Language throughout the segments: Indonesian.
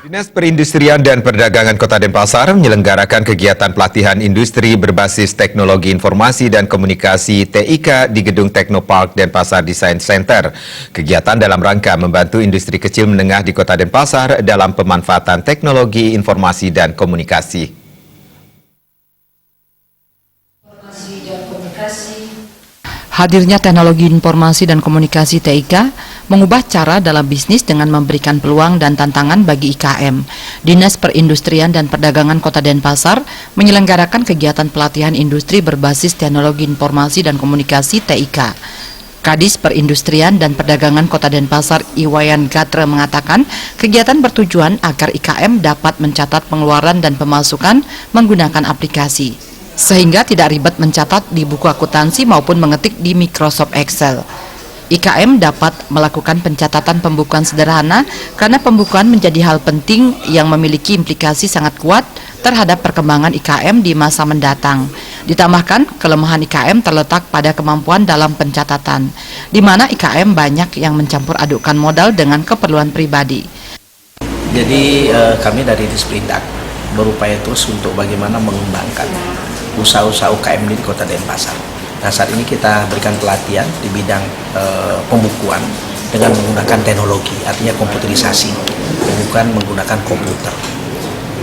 Dinas Perindustrian dan Perdagangan Kota Denpasar menyelenggarakan kegiatan pelatihan industri berbasis teknologi informasi dan komunikasi TIK di Gedung Teknopark Denpasar Design Center. Kegiatan dalam rangka membantu industri kecil menengah di Kota Denpasar dalam pemanfaatan teknologi informasi dan komunikasi. Hadirnya teknologi informasi dan komunikasi TIK mengubah cara dalam bisnis dengan memberikan peluang dan tantangan bagi IKM. Dinas Perindustrian dan Perdagangan Kota Denpasar menyelenggarakan kegiatan pelatihan industri berbasis teknologi informasi dan komunikasi TIK. Kadis Perindustrian dan Perdagangan Kota Denpasar Iwayan Gatra mengatakan kegiatan bertujuan agar IKM dapat mencatat pengeluaran dan pemasukan menggunakan aplikasi, sehingga tidak ribet mencatat di buku akuntansi maupun mengetik di Microsoft Excel. IKM dapat melakukan pencatatan pembukuan sederhana karena pembukuan menjadi hal penting yang memiliki implikasi sangat kuat terhadap perkembangan IKM di masa mendatang. Ditambahkan, kelemahan IKM terletak pada kemampuan dalam pencatatan, di mana IKM banyak yang mencampur adukkan modal dengan keperluan pribadi. Jadi kami dari Disperindak berupaya terus untuk bagaimana mengembangkan usaha-usaha UKM di Kota Denpasar. Nah, saat ini kita berikan pelatihan di bidang pembukuan dengan menggunakan teknologi, artinya komputerisasi, bukan menggunakan komputer.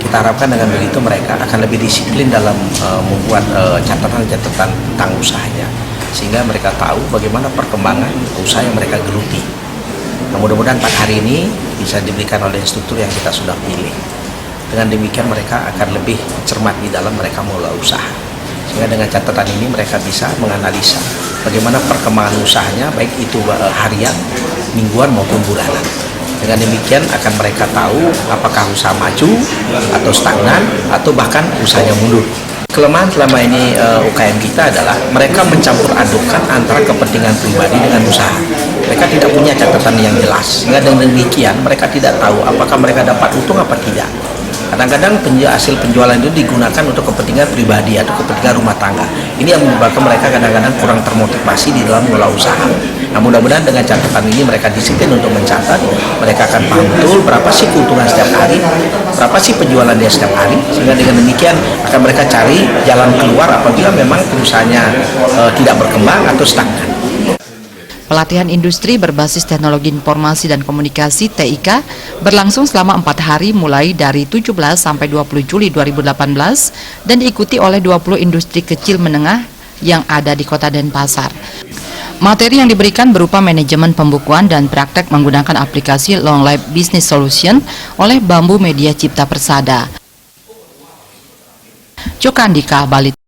Kita harapkan dengan begitu mereka akan lebih disiplin dalam membuat catatan-catatan tentang usahanya, sehingga mereka tahu bagaimana perkembangan usaha yang mereka geluti. Nah, mudah-mudahan hari ini bisa diberikan oleh instruktur yang kita sudah pilih. Dengan demikian mereka akan lebih cermat di dalam mereka mulai usaha. Sehingga dengan catatan ini mereka bisa menganalisa bagaimana perkembangan usahanya, baik itu harian, mingguan maupun bulanan. Dengan demikian akan mereka tahu apakah usaha maju atau stagnan atau bahkan usahanya mundur. Kelemahan selama ini UKM kita adalah mereka mencampur adukan antara kepentingan pribadi dengan usaha. Mereka tidak punya catatan yang jelas, sehingga dengan demikian mereka tidak tahu apakah mereka dapat untung apa tidak. Kadang-kadang hasil penjualan itu digunakan untuk kepentingan pribadi atau kepentingan rumah tangga. Ini yang menyebabkan mereka kadang-kadang kurang termotivasi di dalam mengelola usaha. Nah, mudah-mudahan dengan catatan ini mereka disiplin untuk mencatat, mereka akan paham betul berapa sih keuntungan setiap hari, berapa sih penjualan dia setiap hari, sehingga dengan demikian akan mereka cari jalan keluar apabila memang usahanya tidak berkembang atau stagnan. Pelatihan industri berbasis teknologi informasi dan komunikasi TIK berlangsung selama 4 hari mulai dari 17 sampai 20 Juli 2018 dan diikuti oleh 20 industri kecil menengah yang ada di Kota Denpasar. Materi yang diberikan berupa manajemen pembukuan dan praktek menggunakan aplikasi Long Life Business Solution oleh Bambu Media Cipta Persada. Cokandika, Bali.